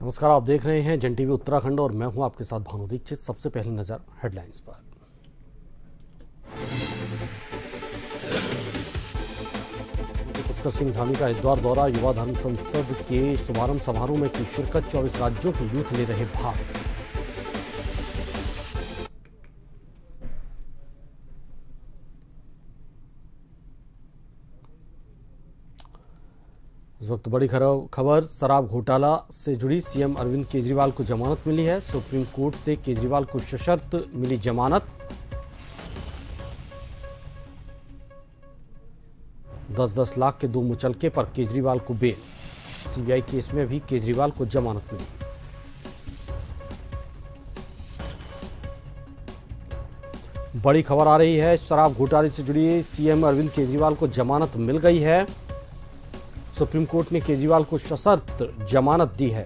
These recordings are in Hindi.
नमस्कार, आप देख रहे हैं जन टीवी उत्तराखंड और मैं हूं आपके साथ भानु दीक्षित। सबसे पहले नजर हेडलाइंस पर। पुष्कर सिंह धामी का हरिद्वार दौरा, युवा धर्म संसद के शुभारंभ समारोह में की शिरकत, 24 राज्यों के यूथ ले रहे भाग। इस वक्त बड़ी खबर शराब घोटाला से जुड़ी, सीएम अरविंद केजरीवाल को जमानत मिली है। सुप्रीम कोर्ट से केजरीवाल को सशर्त मिली जमानत। 10-10 लाख के 2 मुचलके पर केजरीवाल को बेल। सीबीआई केस में भी केजरीवाल को जमानत मिली। बड़ी खबर आ रही है, शराब घोटाले से जुड़ी सीएम अरविंद केजरीवाल को जमानत मिल गई है। सुप्रीम कोर्ट ने केजरीवाल को सशर्त जमानत दी है।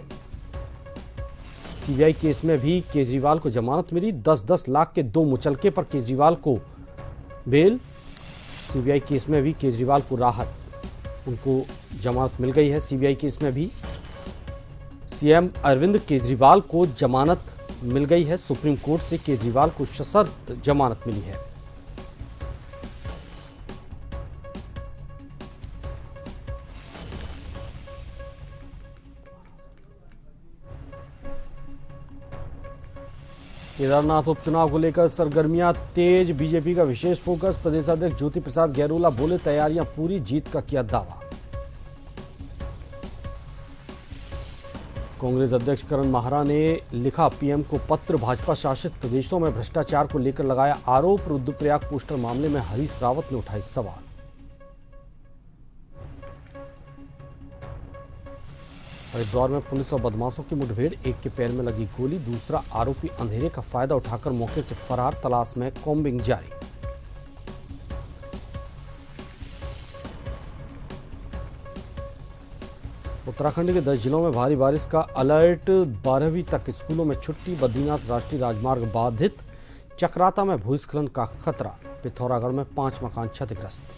सीबीआई केस में भी केजरीवाल को जमानत मिली। 10-10 लाख के 2 मुचलके पर केजरीवाल को बेल। सीबीआई केस में भी केजरीवाल को राहत, उनको जमानत मिल गई है। सीबीआई केस में भी सीएम अरविंद केजरीवाल को जमानत मिल गई है। सुप्रीम कोर्ट से केजरीवाल को सशर्त जमानत मिली है। केदारनाथ उपचुनाव को लेकर सरगर्मियां तेज, बीजेपी का विशेष फोकस। प्रदेश अध्यक्ष ज्योति प्रसाद गैरोला बोले, तैयारियां पूरी, जीत का किया दावा। कांग्रेस अध्यक्ष करण माहरा ने लिखा पीएम को पत्र, भाजपा शासित प्रदेशों में भ्रष्टाचार को लेकर लगाया आरोप। रुद्रप्रयाग पोस्टर मामले में हरीश रावत ने उठाए सवाल। हरिद्वार में पुलिस और बदमाशों की मुठभेड़, एक के पैर में लगी गोली, दूसरा आरोपी अंधेरे का फायदा उठाकर मौके से फरार, तलाश में कॉम्बिंग जारी। उत्तराखंड के 10 जिलों में भारी बारिश का अलर्ट, 12वीं तक स्कूलों में छुट्टी। बद्रीनाथ राष्ट्रीय राजमार्ग बाधित, चक्राता में भूस्खलन का खतरा। पिथौरागढ़ में 5 मकान क्षतिग्रस्त।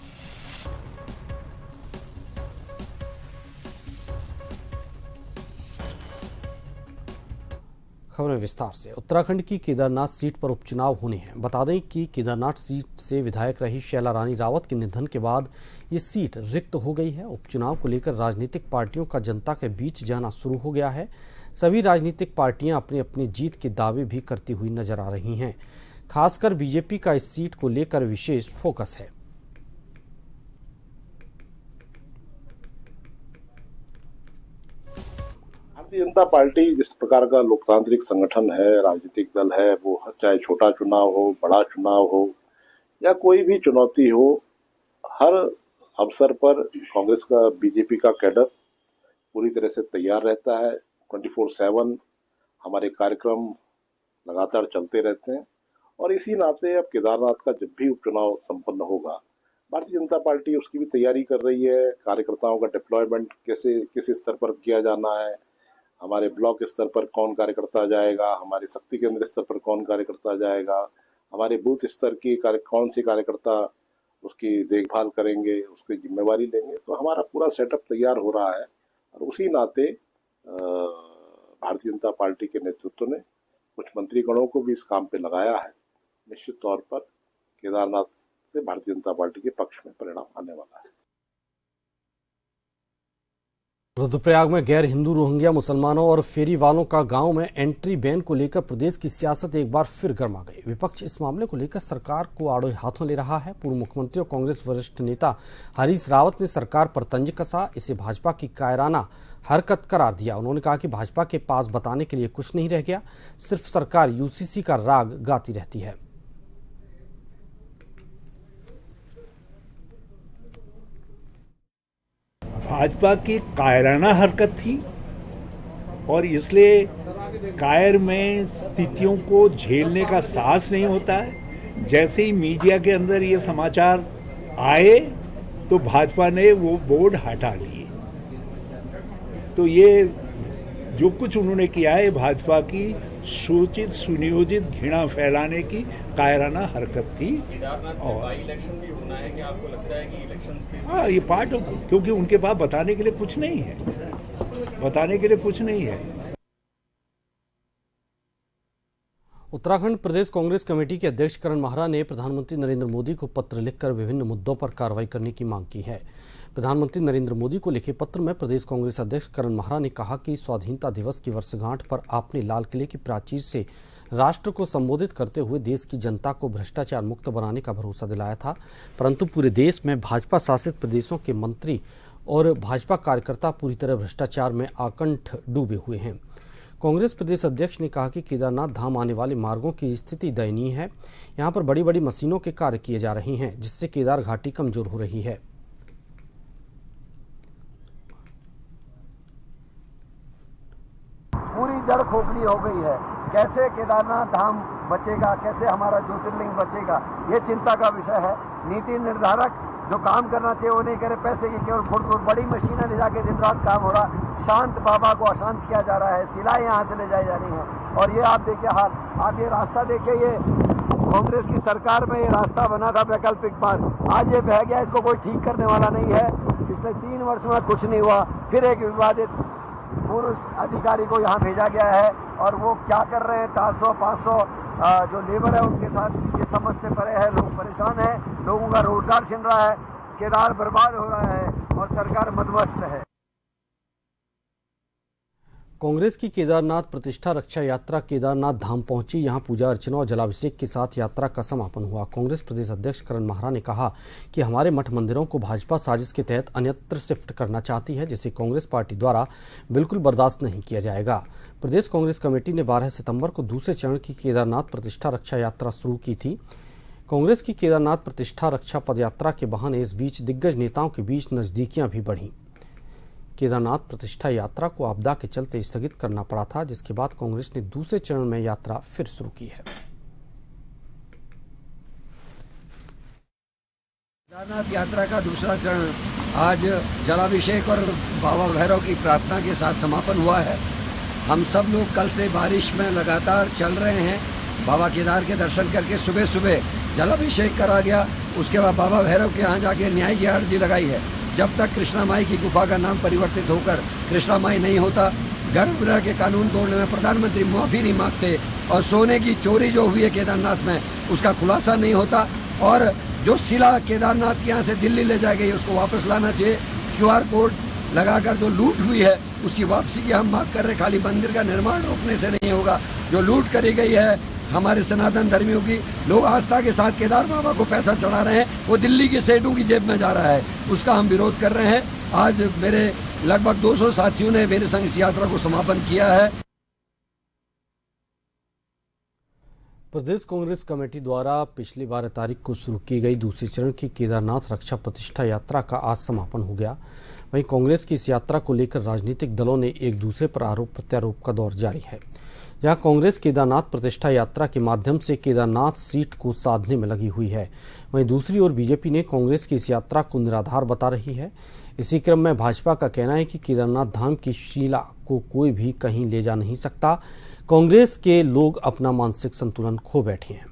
खबरें विस्तार से। उत्तराखंड की केदारनाथ सीट पर उपचुनाव होने हैं। बता दें कि केदारनाथ सीट से विधायक रही शैला रानी रावत के निधन के बाद ये सीट रिक्त हो गई है। उपचुनाव को लेकर राजनीतिक पार्टियों का जनता के बीच जाना शुरू हो गया है। सभी राजनीतिक पार्टियां अपनी अपनी जीत के दावे भी करती हुई नजर आ रही हैं। खासकर बीजेपी का इस सीट को लेकर विशेष फोकस है। भारतीय जनता पार्टी जिस प्रकार का लोकतांत्रिक संगठन है, राजनीतिक दल है, वो चाहे छोटा चुनाव हो, बड़ा चुनाव हो या कोई भी चुनौती हो, हर अवसर पर कांग्रेस का, बीजेपी का कैडर पूरी तरह से तैयार रहता है। 24/7 हमारे कार्यक्रम लगातार चलते रहते हैं और इसी नाते अब केदारनाथ का जब भी उपचुनाव संपन्न होगा, भारतीय जनता पार्टी उसकी भी तैयारी कर रही है। कार्यकर्ताओं का डिप्लॉयमेंट कैसे, किस स्तर पर किया जाना है, हमारे ब्लॉक स्तर पर कौन कार्यकर्ता जाएगा, हमारे शक्ति केंद्र स्तर पर कौन कार्यकर्ता जाएगा, हमारे बूथ स्तर की कौन सी कार्यकर्ता उसकी देखभाल करेंगे, उसकी जिम्मेवारी लेंगे। तो हमारा पूरा सेटअप तैयार हो रहा है और उसी नाते भारतीय जनता पार्टी के नेतृत्व ने कुछ मंत्रीगणों को भी इस काम पे लगाया है। निश्चित तौर पर केदारनाथ से भारतीय जनता पार्टी के पक्ष में परिणाम आने वाला है। रुद्रप्रयाग में गैर हिंदू रोहिंग्या मुसलमानों और फेरी वालों का गांव में एंट्री बैन को लेकर प्रदेश की सियासत एक बार फिर गर्मा गई। विपक्ष इस मामले को लेकर सरकार को आड़े हाथों ले रहा है। पूर्व मुख्यमंत्री और कांग्रेस वरिष्ठ नेता हरीश रावत ने सरकार पर तंज कसा, इसे भाजपा की कायराना हरकत करार दिया। उन्होंने कहा कि भाजपा के पास बताने के लिए कुछ नहीं रह गया, सिर्फ सरकार यूसीसी का राग गाती रहती है। भाजपा की कायराना हरकत थी और इसलिए कायर में स्थितियों को झेलने का साहस नहीं होता है। जैसे ही मीडिया के अंदर ये समाचार आए तो भाजपा ने वो बोर्ड हटा लिए। तो ये जो कुछ उन्होंने किया है भाजपा की सूचित सुनियोजित घृणा फैलाने की कायराना हरकत थी। और इलेक्शन भी होना है कि आपको लगता है कि इलेक्शन, हाँ, ये पार्ट ऑफ, क्योंकि उनके पास बताने के लिए कुछ नहीं है, बताने के लिए कुछ नहीं है। उत्तराखंड प्रदेश कांग्रेस कमेटी के अध्यक्ष करण माहरा ने प्रधानमंत्री नरेंद्र मोदी को पत्र लिखकर विभिन्न मुद्दों पर कार्रवाई करने की मांग की है। प्रधानमंत्री नरेंद्र मोदी को लिखे पत्र में प्रदेश कांग्रेस अध्यक्ष करण माहरा ने कहा कि स्वाधीनता दिवस की वर्षगांठ पर आपने लाल किले की प्राचीर से राष्ट्र को संबोधित करते हुए देश की जनता को भ्रष्टाचार मुक्त बनाने का भरोसा दिलाया था, परंतु पूरे देश में भाजपा शासित प्रदेशों के मंत्री और भाजपा कार्यकर्ता पूरी तरह भ्रष्टाचार में आकंठ डूबे हुए हैं। कांग्रेस प्रदेश अध्यक्ष ने कहा कि केदारनाथ धाम आने वाले मार्गों की स्थिति दयनीय है। यहां पर बड़ी बड़ी मशीनों के कार्य किए जा रहे हैं, जिससे केदार घाटी कमजोर हो रही है। पूरी जड़ खोखली हो गई है। कैसे केदारनाथ धाम बचेगा, कैसे हमारा ज्योतिर्लिंग बचेगा, ये चिंता का विषय है। नीति निर्धारक जो काम करना चाहिए वो नहीं करे, पैसे की केवल फुट बड़ी मशीनें ले जाके दिन रात काम हो रहा। शांत बाबा को अशांत किया जा रहा है, शिलाएं यहाँ से ले जाई जा रही हैं। और ये आप देखिए हाल, आप ये रास्ता देखिए, ये कांग्रेस की सरकार में ये रास्ता बना था वैकल्पिक मार्ग, आज ये बह गया, इसको कोई ठीक करने वाला नहीं है। पिछले 3 वर्ष में कुछ नहीं हुआ, फिर एक विवादित पूर्व अधिकारी को यहाँ भेजा गया है और वो क्या कर रहे हैं, 400-500 जो लेबर है उनके साथ ये समझ से परे है। लोग परेशान हैं, लोगों का रोजगार छिन रहा है, केदार बर्बाद हो रहा है और सरकार मदमस्त है। कांग्रेस की केदारनाथ प्रतिष्ठा रक्षा यात्रा केदारनाथ धाम पहुंची। यहां पूजा अर्चना और जलाभिषेक के साथ यात्रा का समापन हुआ। कांग्रेस प्रदेश अध्यक्ष करण माहरा ने कहा कि हमारे मठ मंदिरों को भाजपा साजिश के तहत अन्यत्र शिफ्ट करना चाहती है, जिसे कांग्रेस पार्टी द्वारा बिल्कुल बर्दाश्त नहीं किया जाएगा। प्रदेश कांग्रेस कमेटी ने 12 सितंबर को दूसरे चरण की केदारनाथ प्रतिष्ठा रक्षा यात्रा शुरू की थी। कांग्रेस की केदारनाथ प्रतिष्ठा रक्षा पदयात्रा के बहाने इस बीच दिग्गज नेताओं के बीच नजदीकियां भी बढ़ी। केदारनाथ प्रतिष्ठा यात्रा को आपदा के चलते स्थगित करना पड़ा था, जिसके बाद कांग्रेस ने दूसरे चरण में यात्रा फिर शुरू की है। केदारनाथ यात्रा का दूसरा चरण आज जलाभिषेक और बाबा भैरव की प्रार्थना के साथ समापन हुआ है। हम सब लोग कल से बारिश में लगातार चल रहे हैं। बाबा केदार के दर्शन करके सुबह सुबह जलाभिषेक करा गया, उसके बाद बाबा भैरव के यहाँ जाके न्याय की अर्जी लगाई है। जब तक कृष्णा माई की गुफा का नाम परिवर्तित होकर कृष्णा माई नहीं होता, गर्भगृह के कानून तोड़ने में प्रधानमंत्री माफी नहीं मांगते और सोने की चोरी जो हुई है केदारनाथ में उसका खुलासा नहीं होता, और जो शिला केदारनाथ के यहाँ से दिल्ली ले जाई गई उसको वापस लाना चाहिए। QR कोड लगाकर जो लूट हुई है उसकी वापसी की हम मांग कर रहे। खाली मंदिर का निर्माण रोकने से नहीं होगा, जो लूट करी गई है हमारे सनातन धर्मियों की, लोग आस्था के साथ केदार बाबा को पैसा चढ़ा रहे हैं, वो दिल्ली के सेठों की जेब में जा रहा है, उसका हम विरोध कर रहे हैं। आज मेरे लगभग 200 साथियों ने मेरे संग इस यात्रा को समापन किया है। प्रदेश कांग्रेस कमेटी द्वारा पिछली 12 तारीख को शुरू की गई दूसरे चरण की केदारनाथ रक्षा प्रतिष्ठा यात्रा का आज समापन हो गया। वहीं कांग्रेस की इस यात्रा को लेकर राजनीतिक दलों ने एक दूसरे पर आरोप प्रत्यारोप का दौर जारी है। जहां कांग्रेस केदारनाथ प्रतिष्ठा यात्रा के माध्यम से केदारनाथ सीट को साधने में लगी हुई है, वहीं दूसरी ओर बीजेपी ने कांग्रेस की इस यात्रा को निराधार बता रही है। इसी क्रम में भाजपा का कहना है कि केदारनाथ धाम की शिला को कोई भी कहीं ले जा नहीं सकता। कांग्रेस के लोग अपना मानसिक संतुलन खो बैठे हैं।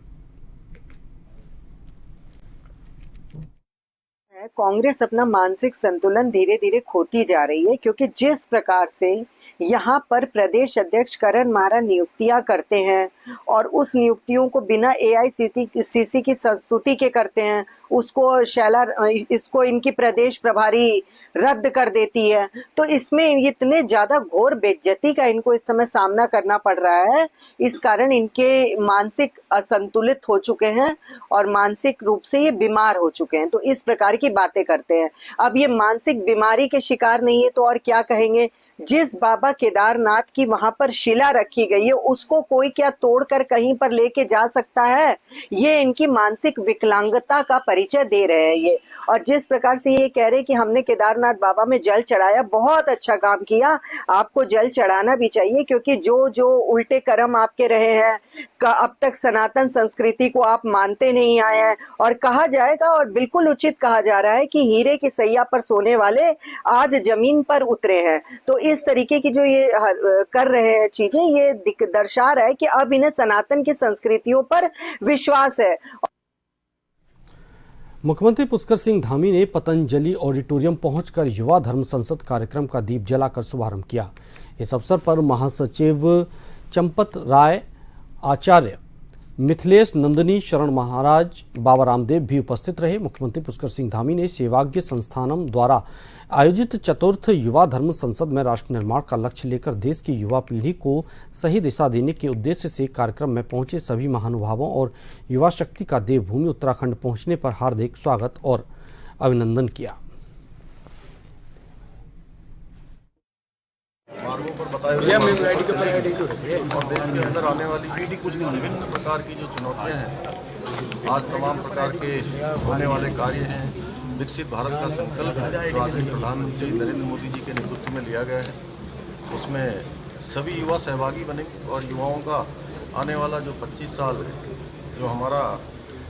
कांग्रेस अपना मानसिक संतुलन धीरे धीरे खोती जा रही है, क्योंकि जिस प्रकार से यहाँ पर प्रदेश अध्यक्ष करण माहरा नियुक्तियां करते हैं और उस नियुक्तियों को बिना AICC की संस्तुति के करते हैं, उसको शैला इसको इनकी प्रदेश प्रभारी रद्द कर देती है, तो इसमें इतने ज्यादा घोर बेइज्जती का इनको इस समय सामना करना पड़ रहा है। इस कारण इनके मानसिक असंतुलित हो चुके हैं और मानसिक रूप से ये बीमार हो चुके हैं, तो इस प्रकार की बातें करते हैं। अब ये मानसिक बीमारी के शिकार नहीं है तो और क्या कहेंगे। जिस बाबा केदारनाथ की वहां पर शिला रखी गई है उसको कोई क्या तोड़कर कहीं पर लेके जा सकता है? ये इनकी मानसिक विकलांगता का परिचय दे रहे हैं ये। और जिस प्रकार से ये कह रहे कि हमने केदारनाथ बाबा में जल चढ़ाया, बहुत अच्छा काम किया, आपको जल चढ़ाना भी चाहिए, क्योंकि जो जो उल्टे कर्म आपके रहे हैं, अब तक सनातन संस्कृति को आप मानते नहीं आए हैं। और कहा जाएगा और बिल्कुल उचित कहा जा रहा है कि हीरे की सैया पर सोने वाले आज जमीन पर उतरे हैं। तो इस तरीके की जो ये कर रहे हैं चीजें, ये दर्शा रहा है कि अब इन्हें सनातन की संस्कृतियों पर विश्वास है। मुख्यमंत्री पुष्कर सिंह धामी ने पतंजलि ऑडिटोरियम पहुंचकर युवा धर्म संसद कार्यक्रम का दीप जलाकर शुभारंभ किया। इस अवसर पर महासचिव चंपत राय आचार्य मिथिलेश नंदिनी शरण महाराज, बाबा रामदेव भी उपस्थित रहे। मुख्यमंत्री पुष्कर सिंह धामी ने सेवाग्य संस्थानम द्वारा आयोजित चतुर्थ युवा धर्म संसद में राष्ट्र निर्माण का लक्ष्य लेकर देश की युवा पीढ़ी को सही दिशा देने के उद्देश्य से कार्यक्रम में पहुंचे सभी महानुभावों और युवा शक्ति का देवभूमि उत्तराखंड पहुंचने पर हार्दिक स्वागत और अभिनंदन किया। मार्गों पर बताए हुए और देश के अंदर आने वाली विभिन्न प्रकार की जो चुनौतियां हैं, आज तमाम प्रकार के होने वाले कार्य हैं, विकसित भारत का संकल्प है जो आदरणीय प्रधानमंत्री नरेंद्र मोदी जी के नेतृत्व में लिया गया है, उसमें सभी युवा सहभागी बनेंगे और युवाओं का आने वाला जो 25 साल है, जो हमारा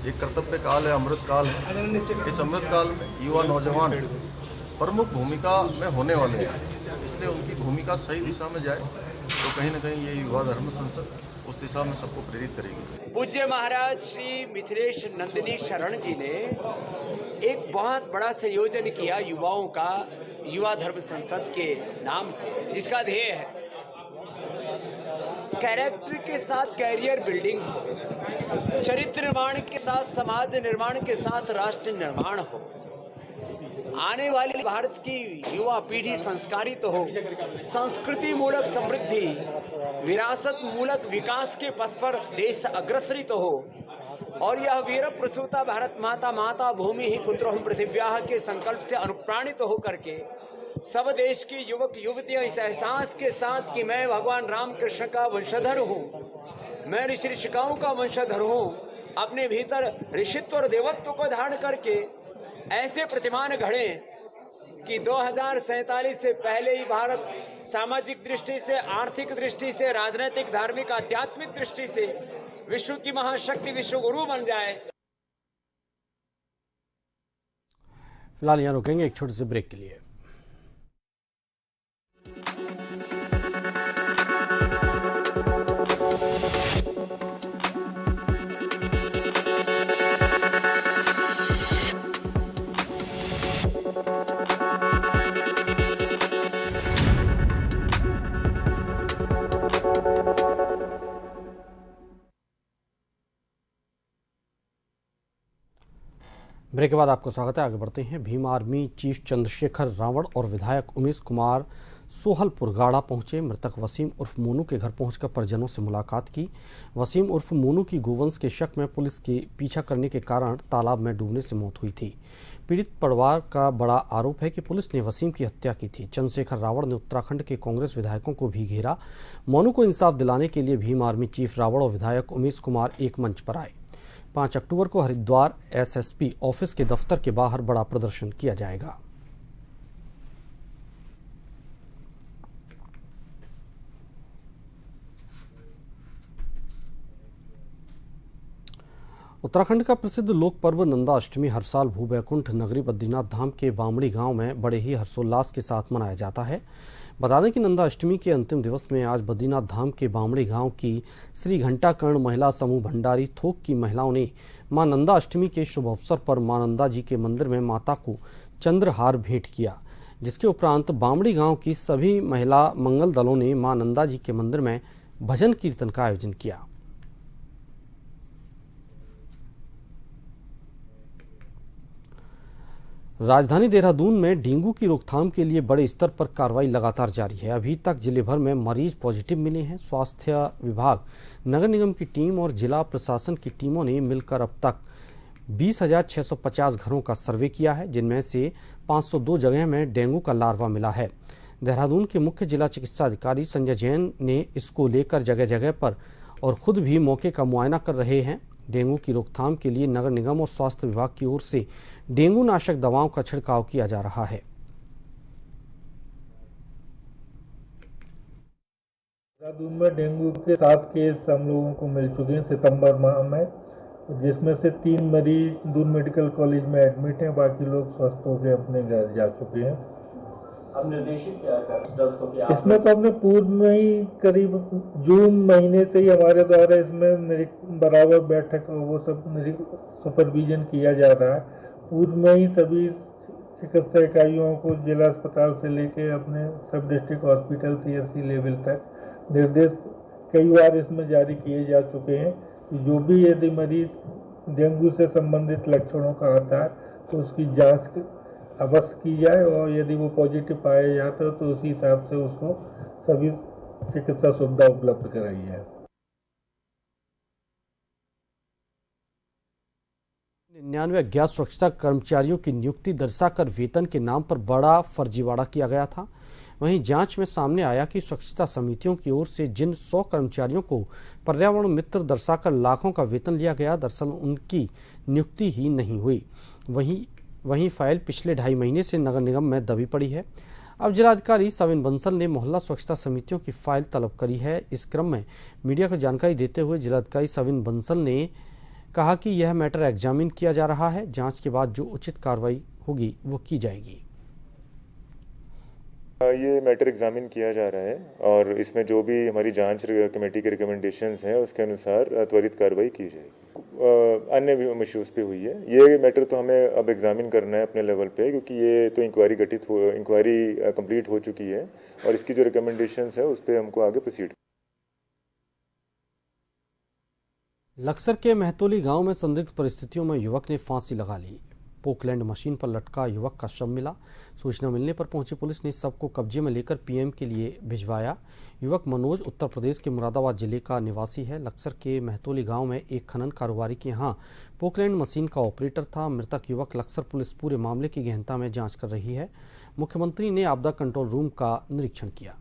एक कर्तव्य काल है, अमृत काल है, इस अमृत काल में युवा नौजवान प्रमुख भूमिका में होने वाले हैं, इसलिए उनकी भूमिका सही दिशा में जाए तो कहीं न कहीं ये युवा धर्म संसद उस दिशा में सबको प्रेरित करेगी। पूज्य महाराज श्री मिथिलेश नंदिनी शरण जी ने एक बहुत बड़ा संयोजन किया युवाओं का युवा धर्म संसद के नाम से, जिसका ध्येय है कैरेक्टर के साथ कैरियर बिल्डिंग हो, चरित्र निर्माण के साथ समाज निर्माण के साथ राष्ट्र निर्माण हो, आने वाली भारत की युवा पीढ़ी संस्कारित हो, संस्कृति मूलक समृद्धि, विरासत मूलक विकास के पथ पर देश अग्रसरित हो और यह वीर प्रसूता भारत माता माता भूमि ही पुत्रोहम पृथिव्याः के संकल्प से अनुप्राणित होकर के सब देश की युवक युवतियां इस एहसास के साथ कि मैं भगवान राम कृष्ण का वंशधर हूँ, मैं ऋषि ऋषिकाओं का वंशधर हूँ, अपने भीतर ऋषित्व और देवत्व को धारण करके ऐसे प्रतिमान घड़े कि 2047 से पहले ही भारत सामाजिक दृष्टि से, आर्थिक दृष्टि से, राजनीतिक, धार्मिक, आध्यात्मिक दृष्टि से विश्व की महाशक्ति, विश्व गुरु बन जाए। फिलहाल यहाँ रुकेंगे एक छोटे से ब्रेक के लिए। ब्रेक के बाद आपका स्वागत है। आगे बढ़ते हैं। भीम आर्मी चीफ चंद्रशेखर रावण और विधायक उमेश कुमार सोहलपुर गाड़ा पहुंचे। मृतक वसीम उर्फ मोनू के घर पहुंचकर परिजनों से मुलाकात की। वसीम उर्फ मोनू की गोवंश के शक में पुलिस के पीछा करने के कारण तालाब में डूबने से मौत हुई थी। पीड़ित परिवार का बड़ा आरोप है कि पुलिस ने वसीम की हत्या की थी। चंद्रशेखर रावण ने उत्तराखंड के कांग्रेस विधायकों को भी घेरा। मोनू को इंसाफ दिलाने के लिए भीम आर्मी चीफ रावण और विधायक उमेश कुमार एक मंच पर आए। 5 अक्टूबर को हरिद्वार एसएसपी ऑफिस के दफ्तर के बाहर बड़ा प्रदर्शन किया जाएगा। उत्तराखंड का प्रसिद्ध लोक पर्व नंदा अष्टमी हर साल भूवैकुंठ नगरी बद्रीनाथ धाम के बामड़ी गांव में बड़े ही हर्षोल्लास के साथ मनाया जाता है। बता दें कि नंदा अष्टमी के अंतिम दिवस में आज बद्रीनाथ धाम के बामड़ी गांव की श्री घंटाकर्ण महिला समूह भंडारी थोक की महिलाओं ने मां नंदा अष्टमी के शुभ अवसर पर मां नंदा जी के मंदिर में माता को चंद्रहार भेंट किया, जिसके उपरांत बामड़ी गांव की सभी महिला मंगल दलों ने मां नंदा जी के मंदिर में भजन कीर्तन का आयोजन किया। राजधानी देहरादून में डेंगू की रोकथाम के लिए बड़े स्तर पर कार्रवाई लगातार जारी है। अभी तक जिले भर में मरीज पॉजिटिव मिले हैं। स्वास्थ्य विभाग, नगर निगम की टीम और जिला प्रशासन की टीमों ने मिलकर अब तक 20,650 घरों का सर्वे किया है, जिनमें से 502 जगह में डेंगू का लार्वा मिला है। देहरादून के मुख्य जिला चिकित्सा अधिकारी संजय जैन ने इसको लेकर जगह जगह पर और खुद भी मौके का मुआयना कर रहे हैं। डेंगू की रोकथाम के लिए नगर निगम और स्वास्थ्य विभाग की ओर से डेंगू नाशक दवाओं का छिड़काव किया जा रहा है। देहरादून में डेंगू के 7 केस हम लोगों को मिल चुके हैं सितंबर माह में, जिसमें से 3 मरीज दून मेडिकल कॉलेज में एडमिट हैं, बाकी लोग स्वस्थ होकर अपने घर जा चुके हैं। अब निर्देशित क्या इसमें तो हमने पूर्व में ही करीब जून महीने से ही हमारे द्वारा इसमें बराबर बैठक और वो सब सुपरविजन किया जा रहा है। पूर्व में ही सभी चिकित्सा इकाइयों को जिला अस्पताल से लेके अपने सब डिस्ट्रिक्ट हॉस्पिटल CSC लेवल तक निर्देश कई बार इसमें जारी किए जा चुके हैं। जो भी यदि मरीज डेंगू से संबंधित लक्षणों का आता है तो उसकी जांच अवश्य की जाए और यदि वो पॉजिटिव पाया जाता है तो उसी हिसाब से उसको सभी चिकित्सा सुविधा उपलब्ध कराई जाए। 99 अज्ञात स्वच्छता कर्मचारियों की नियुक्ति दर्शाकर वेतन के नाम पर बड़ा फर्जीवाड़ा किया गया था। वहीं जांच में सामने आया कि स्वच्छता समितियों की ओर से जिन 100 कर्मचारियों को पर्यावरण मित्र दर्शाकर लाखों का वेतन लिया गया, दरअसल उनकी नियुक्ति ही नहीं हुई। वहीं फाइल पिछले 2.5 महीने से नगर निगम में दबी पड़ी है। अब जिलाधिकारी सविन बंसल ने मोहल्ला स्वच्छता समितियों की फाइल तलब करी है। इस क्रम में मीडिया को जानकारी देते हुए जिलाधिकारी सविन बंसल ने कहा कि यह मैटर एग्जामिन किया जा रहा है। जांच के बाद जो उचित कार्रवाई होगी वो की जाएगी। ये मैटर एग्जामिन किया जा रहा है और इसमें जो भी हमारी जांच कमेटी के रिकमेंडेशंस हैं उसके अनुसार त्वरित कार्रवाई की जाएगी। अन्य भी इश्यूज पे हुई है। ये मैटर तो हमें अब एग्जामिन करना है अपने लेवल पे, क्योंकि ये तो इंक्वायरी कंप्लीट हो चुकी है और इसकी जो रिकमेंडेशंस है उस पर हमको आगे प्रोसीड। लक्सर के महतोली गांव में संदिग्ध परिस्थितियों में युवक ने फांसी लगा ली। पोकलैंड मशीन पर लटका युवक का शव मिला। सूचना मिलने पर पहुंची पुलिस ने शव को कब्जे में लेकर पीएम के लिए भिजवाया। युवक मनोज उत्तर प्रदेश के मुरादाबाद जिले का निवासी है। लक्सर के महतोली गांव में एक खनन कारोबारी के यहाँ पोकलैंड मशीन का ऑपरेटर था। मृतक युवक लक्सर पुलिस पूरे मामले की गहनता में जांच कर रही है। मुख्यमंत्री ने आपदा कंट्रोल रूम का निरीक्षण किया।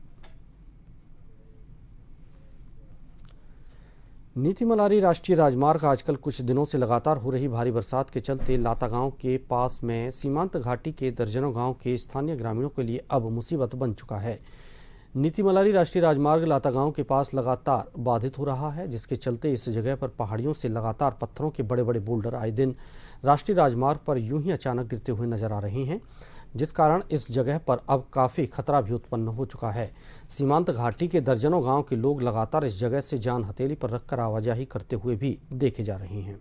नीति मलारी राष्ट्रीय राजमार्ग आजकल कुछ दिनों से लगातार हो रही भारी बरसात के चलते लाता गांव के पास में सीमांत घाटी के दर्जनों गांव के स्थानीय ग्रामीणों के लिए अब मुसीबत बन चुका है। नीति मलारी राष्ट्रीय राजमार्ग लाता गांव के पास लगातार बाधित हो रहा है, जिसके चलते इस जगह पर पहाड़ियों से लगातार पत्थरों के बड़े बड़े बोल्डर आए दिन राष्ट्रीय राजमार्ग पर यूं ही अचानक गिरते हुए नजर आ रहे हैं, जिस कारण इस जगह पर अब काफी खतरा भी उत्पन्न हो चुका है। सीमांत घाटी के दर्जनों गांव के लोग लगातार इस जगह से जान हथेली पर रखकर आवाजाही करते हुए भी देखे जा रहे हैं।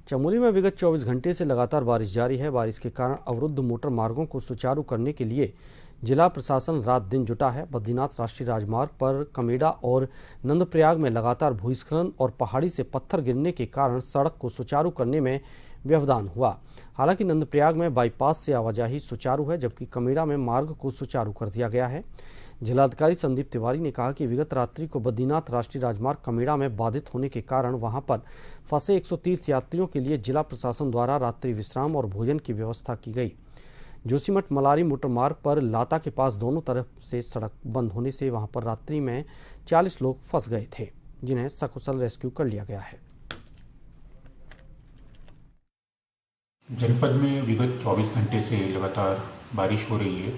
चमोली में विगत 24 घंटे से लगातार बारिश जारी है। बारिश के कारण अवरुद्ध मोटर मार्गों को सुचारू करने के लिए जिला प्रशासन रात दिन जुटा है। बद्रीनाथ राष्ट्रीय राजमार्ग पर कमेडा और नंदप्रयाग में लगातार भूस्खलन और पहाड़ी से पत्थर गिरने के कारण सड़क को सुचारू करने में व्यवधान हुआ। हालांकि नंदप्रयाग में बाईपास से आवाजाही सुचारू है, जबकि कमेडा में मार्ग को सुचारू कर दिया गया है। जिलाधिकारी संदीप तिवारी ने कहा कि विगत रात्रि को बद्रीनाथ राष्ट्रीय राजमार्ग कमेडा में बाधित होने के कारण वहां पर फंसे 100 तीर्थ यात्रियों के लिए जिला प्रशासन द्वारा रात्रि विश्राम और भोजन की व्यवस्था की गई। जोशीमठ मलारी मोटर मार्ग पर लाता के पास दोनों तरफ से सड़क बंद होने से वहां पर रात्रि में 40 लोग फंस गए थे, जिन्हें सकुशल रेस्क्यू कर लिया गया है। जनपद में विगत 24 घंटे से लगातार बारिश हो रही है,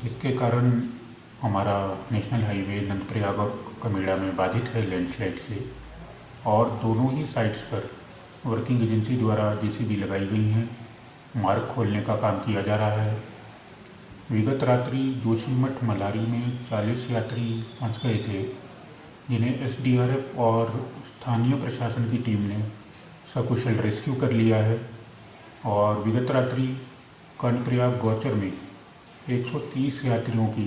जिसके कारण हमारा नेशनल हाईवे नंदप्रयाग और कमेडा में बाधित है लैंडस्लाइड से, और दोनों ही साइट्स पर वर्किंग एजेंसी द्वारा जेसीबी लगाई गई हैं। मार्ग खोलने का काम किया जा रहा है। विगत रात्रि जोशीमठ मलारी में 40 यात्री फंस गए थे, जिन्हें एसडीआरएफ और स्थानीय प्रशासन की टीम ने सकुशल रेस्क्यू कर लिया है। और विगत रात्रि कर्णप्रयाग गौचर में 130 यात्रियों की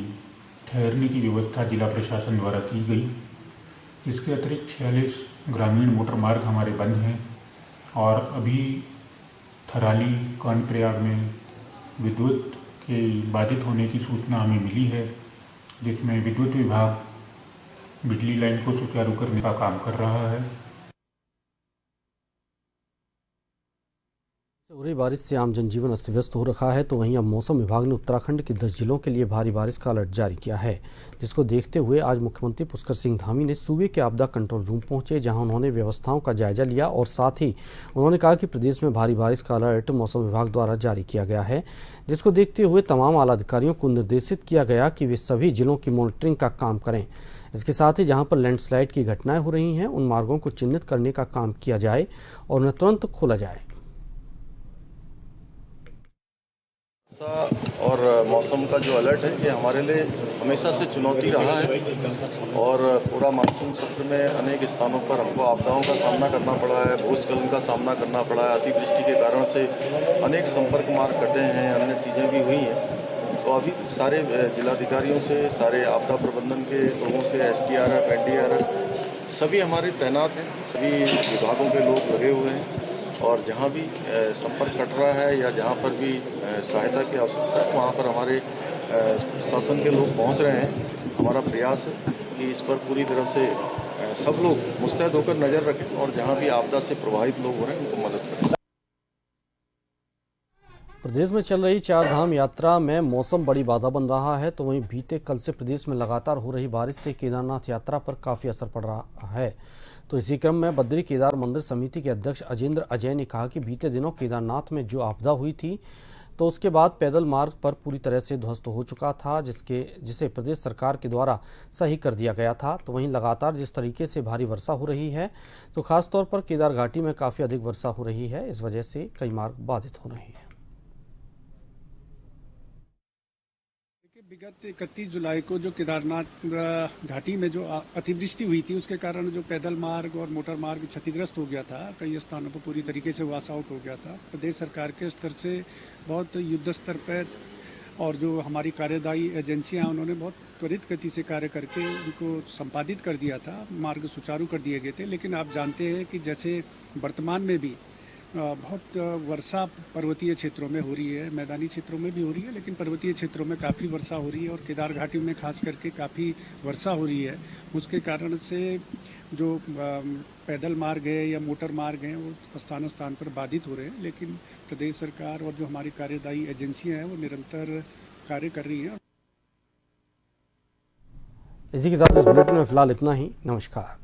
ठहरने की व्यवस्था जिला प्रशासन द्वारा की गई। इसके अतिरिक्त 46 ग्रामीण मोटर मार्ग हमारे बंद हैं और अभी थराली कर्णप्रयाग में विद्युत के बाधित होने की सूचना हमें मिली है, जिसमें विद्युत विभाग बिजली लाइन को सुचारू करने का काम कर रहा है। हो रही बारिश से आम जनजीवन अस्त व्यस्त हो रखा है, तो वहीं अब मौसम विभाग ने उत्तराखंड के 10 जिलों के लिए भारी बारिश का अलर्ट जारी किया है, जिसको देखते हुए आज मुख्यमंत्री पुष्कर सिंह धामी ने सूबे के आपदा कंट्रोल रूम पहुंचे, जहां उन्होंने व्यवस्थाओं का जायजा लिया और साथ ही उन्होंने कहा कि प्रदेश में भारी बारिश का अलर्ट मौसम विभाग द्वारा जारी किया गया है, जिसको देखते हुए तमाम आला अधिकारियों को निर्देशित किया गया कि वे सभी जिलों की मॉनिटरिंग का काम करें। इसके साथ ही जहां पर लैंडस्लाइड की घटनाएं हो रही हैं, उन मार्गों को चिन्हित करने का काम किया जाए और उन्हें तुरंत खोला जाए। और मौसम का जो अलर्ट है ये हमारे लिए हमेशा से चुनौती रहा है, और पूरा मानसून सत्र में अनेक स्थानों पर हमको आपदाओं का सामना करना पड़ा है, भूस्खलन का सामना करना पड़ा है। अतिवृष्टि के कारण से अनेक संपर्क मार्ग कटे हैं, अन्य चीज़ें भी हुई हैं। तो अभी सारे जिलाधिकारियों से, सारे आपदा प्रबंधन के लोगों से, SDRF, NDRF सभी हमारे तैनात हैं, सभी विभागों के लोग लगे हुए हैं और जहाँ भी संपर्क कट रहा है या जहाँ पर भी सहायता की आवश्यकता है वहाँ पर हमारे शासन के लोग पहुँच रहे हैं। हमारा प्रयास है कि इस पर पूरी तरह से सब लोग मुस्तैद होकर नज़र रखें और जहाँ भी आपदा से प्रभावित लोग हो रहे हैं उनको मदद करें। प्रदेश में चल रही चार धाम यात्रा में मौसम बड़ी बाधा बन रहा है, तो वहीं बीते कल से प्रदेश में लगातार हो रही बारिश से केदारनाथ यात्रा पर काफी असर पड़ रहा है। तो इसी क्रम में बद्री केदार मंदिर समिति के अध्यक्ष अजेंद्र अजय ने कहा कि बीते दिनों केदारनाथ में जो आपदा हुई थी तो उसके बाद पैदल मार्ग पर पूरी तरह से ध्वस्त हो चुका था, जिसे प्रदेश सरकार के द्वारा सही कर दिया गया था। तो वहीं लगातार जिस तरीके से भारी वर्षा हो रही है तो खासतौर पर केदार घाटी में काफ़ी अधिक वर्षा हो रही है, इस वजह से कई मार्ग बाधित हो रहे हैं। विगत 31 जुलाई को जो केदारनाथ घाटी में जो अतिवृष्टि हुई थी उसके कारण जो पैदल मार्ग और मोटर मार्ग क्षतिग्रस्त हो गया था, कई स्थानों पर पूरी तरीके से वॉश आउट हो गया था। प्रदेश सरकार के स्तर से बहुत युद्ध स्तर पर और जो हमारी कार्यदायी एजेंसियां उन्होंने बहुत त्वरित गति से कार्य करके उनको संपादित कर दिया था, मार्ग सुचारू कर दिए गए थे। लेकिन आप जानते हैं कि जैसे वर्तमान में भी बहुत वर्षा पर्वतीय क्षेत्रों में हो रही है, मैदानी क्षेत्रों में भी हो रही है, लेकिन पर्वतीय क्षेत्रों में काफ़ी वर्षा हो रही है और केदार घाटी में खास करके काफ़ी वर्षा हो रही है। उसके कारण से जो पैदल मार्ग है या मोटर मार्ग हैं वो स्थान स्थान पर बाधित हो रहे हैं। लेकिन प्रदेश सरकार और जो हमारी कार्यदायी एजेंसियां हैं वो निरंतर कार्य कर रही हैं। इसी के साथ इस बुलेटिन में फिलहाल इतना ही। नमस्कार।